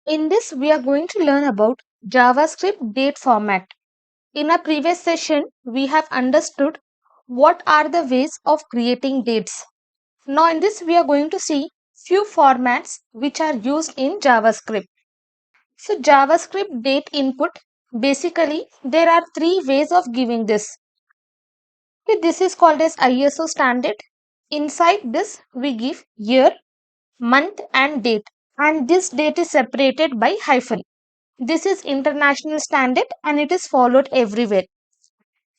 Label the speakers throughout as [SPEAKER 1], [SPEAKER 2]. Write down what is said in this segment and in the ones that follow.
[SPEAKER 1] In this, we are going to learn about JavaScript date format. In a previous session, we have understood what are the ways of creating dates. Now in this, we are going to see few formats which are used in JavaScript. So JavaScript date input, basically there are three ways of giving this. Okay, this is called as ISO standard. Inside this, we give year, month and date, and this date is separated by hyphen. This is international standard and it is followed everywhere.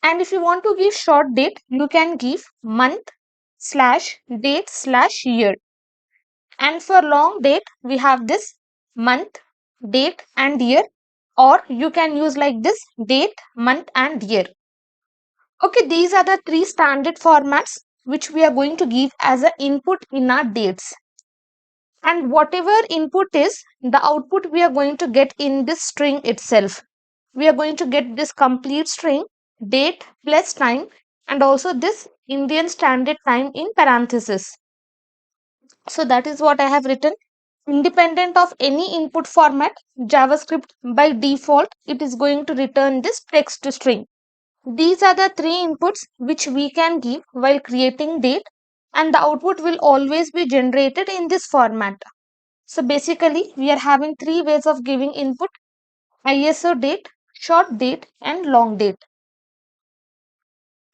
[SPEAKER 1] And if you want to give short date, you can give month slash date slash year. And for long date, we have this month, date and year, or you can use like this date, month and year. Okay, these are the three standard formats which we are going to give as an input in our dates. And whatever input is, the output we are going to get in this string itself. We are going to get this complete string, date plus time, and also this Indian Standard Time in parenthesis. So that is what I have written. Independent of any input format, JavaScript by default, it is going to return this text string. These are the three inputs which we can give while creating date, and the output will always be generated in this format. So basically, we are having three ways of giving input: ISO date, short date, and long date.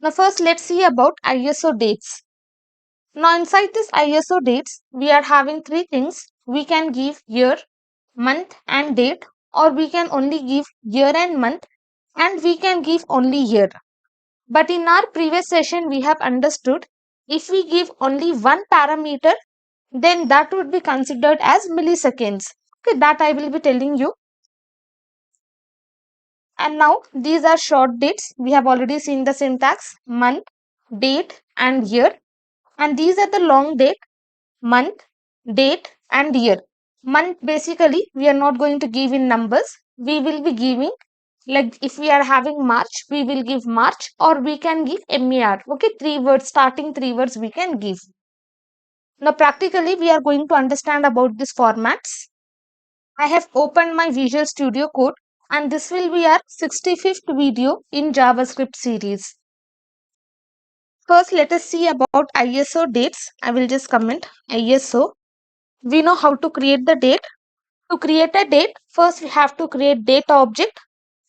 [SPEAKER 1] Now first let's see about ISO dates. Now inside this ISO dates, we are having three things. We can give year, month and date, or we can only give year and month, and we can give only year. But in our previous session, we have understood if we give only one parameter, then that would be considered as milliseconds. Okay, that I will be telling you. And now these are short dates. We have already seen the syntax: month, date and year. And these are the long date: month, date and year. Month, basically we are not going to give in numbers. We will be giving, like if we are having March, we will give March, or we can give MER. Okay, three words, starting three words we can give. Now practically we are going to understand about these formats. I have opened my Visual Studio Code, and this will be our 65th video in JavaScript series. First, let us see about ISO dates. I will just comment ISO. We know how to create the date. To create a date, first we have to create date object.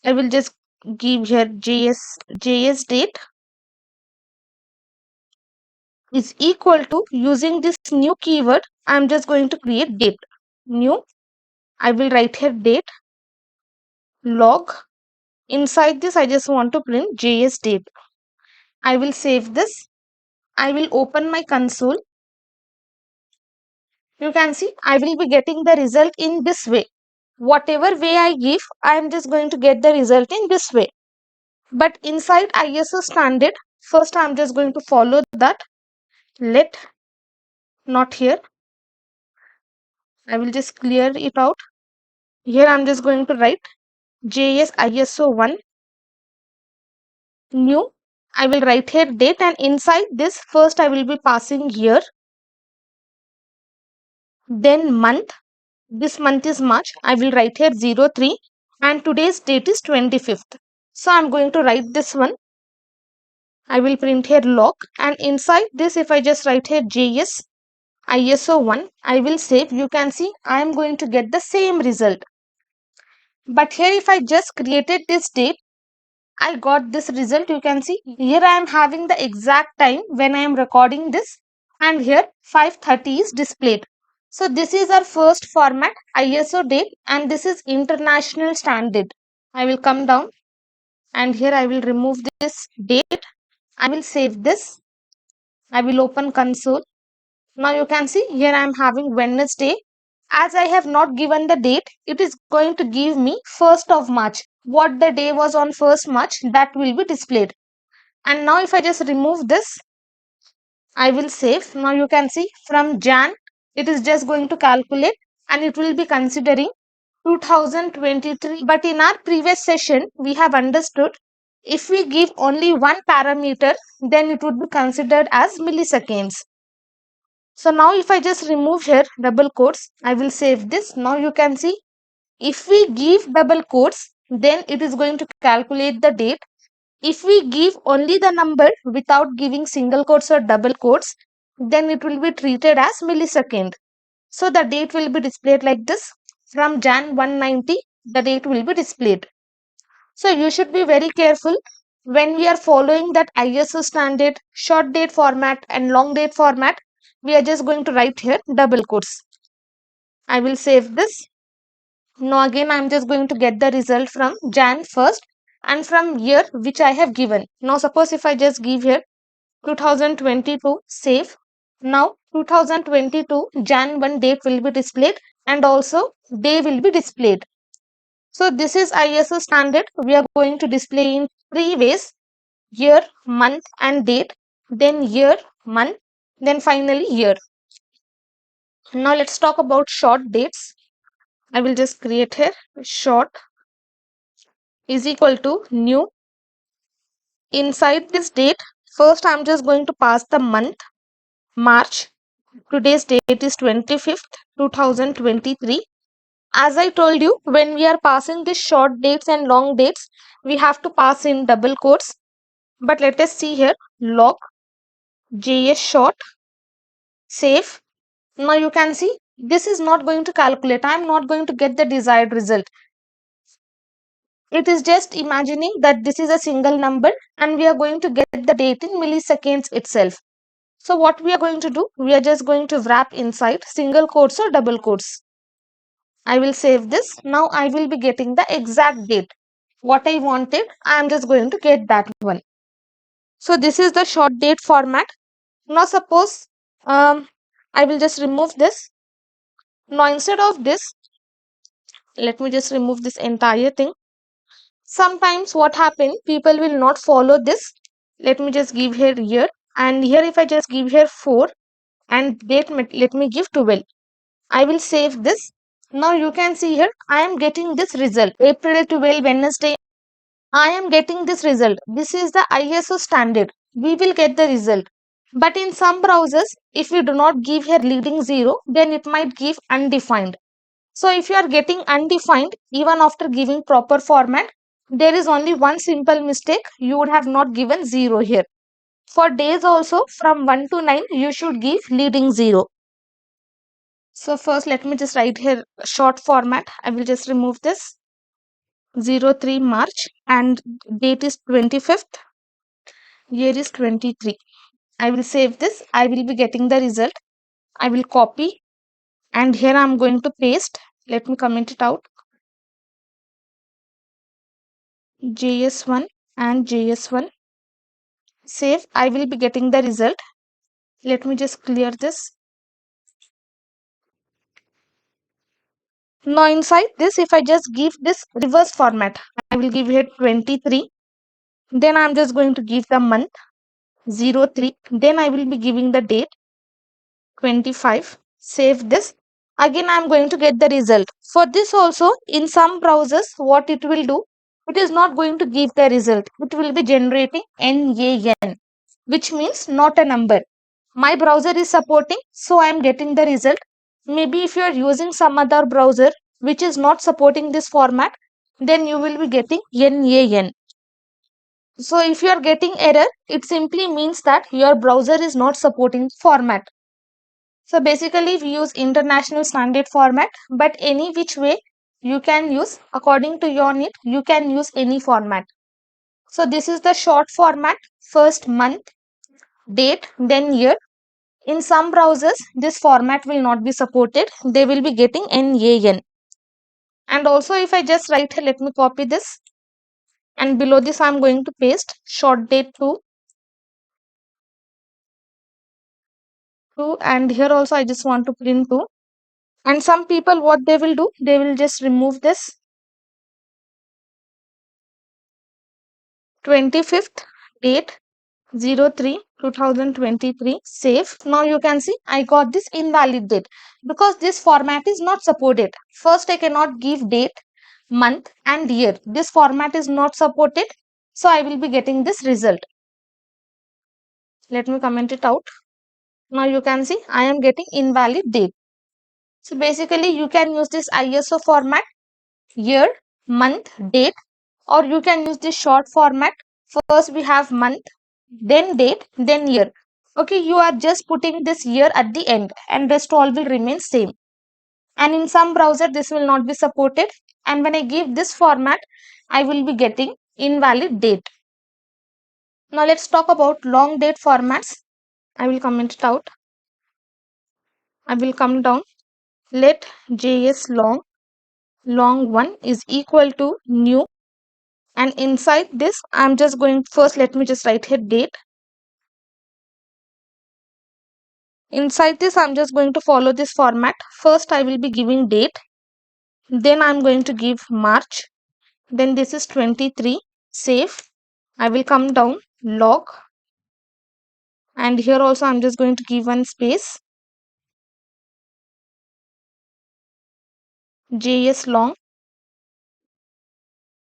[SPEAKER 1] I will just give here JS date is equal to, using this new keyword, I am just going to create date. New, I will write here date log. Inside this, I just want to print JS date. I will save this. I will open my console. You can see I will be getting the result in this way. Whatever way I give, I am just going to get the result in this way. But inside ISO standard, first I am just going to follow that. Let, not here. I will just clear it out. Here I am just going to write JS ISO 1 new. I will write here date, and inside this first I will be passing year, then month. This month is March. I will write here 03, and today's date is 25th. So I'm going to write this one. I will print here log, and inside this, if I just write here JS ISO 1, I will save. You can see I am going to get the same result. But here if I just created this date, I got this result. You can see here I am having the exact time when I am recording this, and here 5:30 is displayed. So this is our first format, ISO date, and this is international standard. I will come down, and here I will remove this date. I will save this. I will open console. Now you can see here I am having Wednesday. As I have not given the date, it is going to give me 1st of March. What the day was on 1st March, that will be displayed. And now if I just remove this, I will save. Now you can see from Jan, it is just going to calculate, and it will be considering 2023. But in our previous session, we have understood if we give only one parameter, then it would be considered as milliseconds. So now if I just remove here double quotes, I will save this. Now you can see If we give double quotes, then it is going to calculate the date. If we give only the number without giving single quotes or double quotes, then it will be treated as millisecond. So the date will be displayed like this. From Jan 190, the date will be displayed. So you should be very careful when we are following that ISO standard short date format and long date format. We are just going to write here double quotes. I will save this. Now again I am just going to get the result from Jan 1st and from year which I have given. Now suppose if I just give here 2022, save. Now 2022 Jan 1 date will be displayed and also day will be displayed. So this is ISO standard. We are going to display in three ways: year, month and date, then year, month, then finally year. Now let's talk about short dates. I will just create here short is equal to new. Inside this date, first I'm just going to pass the month, March. Today's date is 25th, 2023. As I told you, when we are passing these short dates and long dates, we have to pass in double quotes. But let us see here, log JS short, save. Now you can see this is not going to calculate. I am not going to get the desired result. It is just imagining that this is a single number and we are going to get the date in milliseconds itself. So what we are going to do, we are just going to wrap inside single quotes or double quotes. I will save this. Now I will be getting the exact date. What I wanted, I am just going to get that one. So this is the short date format. Now suppose I will just remove this. Now instead of this, let me just remove this entire thing. Sometimes what happen, people will not follow this. Let me just give here and here if I just give here 4 and date, let me give 12. I will save this. Now you can see here I am getting this result. April 12 Wednesday. I am getting this result. This is the ISO standard. We will get the result. But in some browsers, if we do not give here leading 0, then it might give undefined. So if you are getting undefined, even after giving proper format, there is only one simple mistake. You would have not given 0 here. For days also, from 1 to 9, you should give leading 0. So first, let me just write here short format. I will just remove this. 03 March and date is 25th. Year is 23. I will save this. I will be getting the result. I will copy and here I am going to paste. Let me comment it out. JS1 and JS1. Save. I will be getting the result. Let me just clear this. Now inside this, if I just give this reverse format, I will give here 23. Then I am just going to give the month 03. Then I will be giving the date 25. Save this. Again I am going to get the result. For this also, in some browsers, what it will do, it is not going to give the result. It will be generating NaN, which means not a number. My browser is supporting, so I am getting the result. Maybe if you are using some other browser which is not supporting this format, then you will be getting NaN. So if you are getting error, it simply means that your browser is not supporting format. So basically we use international standard format, but any which way you can use according to your need, you can use any format. So this is the short format, first month, date, then year. In some browsers, this format will not be supported. They will be getting NaN. And also if I just write here, let me copy this. And below this, I am going to paste short date 2. And here also I just want to print 2. And some people, what they will do, they will just remove this 25th date 03 2023, save. Now you can see I got this invalid date because this format is not supported. First I cannot give date, month and year. This format is not supported, so I will be getting this result. Let me comment it out. Now you can see I am getting invalid date. So basically you can use this ISO format year, month, date, or you can use this short format. First we have month, then date, then year. Okay, you are just putting this year at the end and rest all will remain same. And in some browser this will not be supported, and when I give this format I will be getting invalid date. Now let's talk about long date formats. I will comment it out. I will come down. Let JS long1 is equal to new, and inside this I'm just going, first let me just write here date. Inside this I'm just going to follow this format. First I will be giving date, then I'm going to give March, then this is 23, save. I will come down, log, and here also I'm just going to give one space, JS long,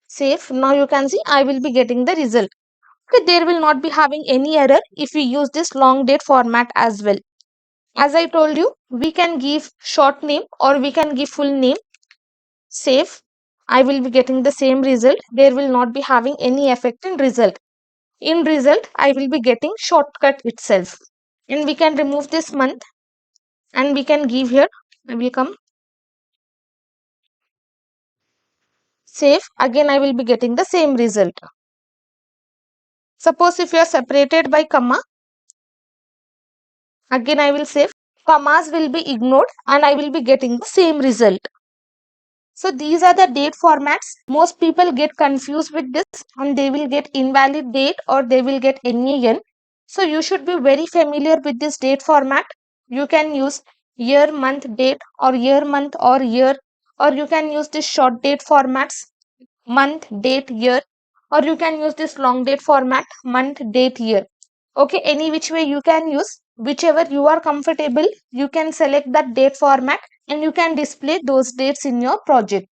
[SPEAKER 1] save. Now you can see I will be getting the result. Okay, there will not be having any error if we use this long date format as well. As I told you, we can give short name or we can give full name, save. I will be getting the same result. There will not be having any effect in result. In result, I will be getting shortcut itself. And we can remove this month and we can give here, I will come, save. Again, I will be getting the same result. Suppose if you are separated by comma, again I will save. Commas will be ignored and I will be getting the same result. So these are the date formats. Most people get confused with this and they will get invalid date or they will get NaN. So you should be very familiar with this date format. You can use year, month, date, or year, month, or year, or you can use this short date formats, month, date, year, or you can use this long date format, month, date, year. Okay, any which way you can use, whichever you are comfortable, you can select that date format and you can display those dates in your project.